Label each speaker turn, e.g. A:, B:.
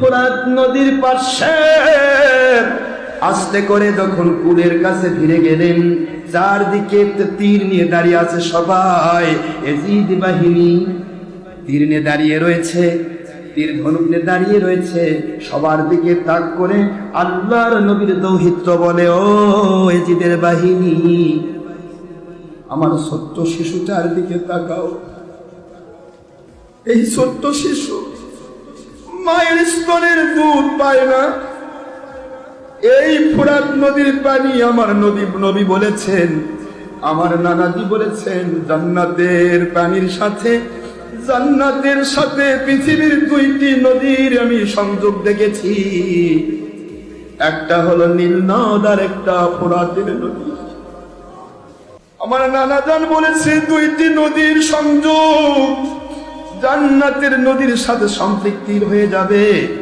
A: ফোরাত নদীর পাশে আস্তে করে যখন কুলের কাছে ফিরে গেলেন, চারদিকে তীর নিয়ে দাঁড়িয়ে আছে সবাই। এজিদ বাহিনী তীর নিয়ে দাঁড়িয়ে রয়েছে, তীর ধনুক নিয়ে দাঁড়িয়ে রয়েছে। সবার দিকে তাক করে আল্লাহর নবীর দৌহিত্র বলে, ও এজিদের বাহিনী, আমার ছোট্ট শিশুটার দিকে তাকাও। এই ছোট্ট শিশু মায়ের স্তনের দুধ পায় না, এই ফোরাত নদীর পানি আমার নবী বলেছেন, আমার নানাজি বলেছেন, জান্নাতের পানির সাথে, জান্নাতের সাথে পৃথিবীর দুইটি নদীর আমি সংযোগ দেখেছি, একটা হলো নীল নদ আর একটা ফোরাতের নদী। আমার নানাজান বলেছে দুইটি নদীর সংযোগ জান্নাতের নদীর সাথে সম্পৃক্ত হয়ে যাবে।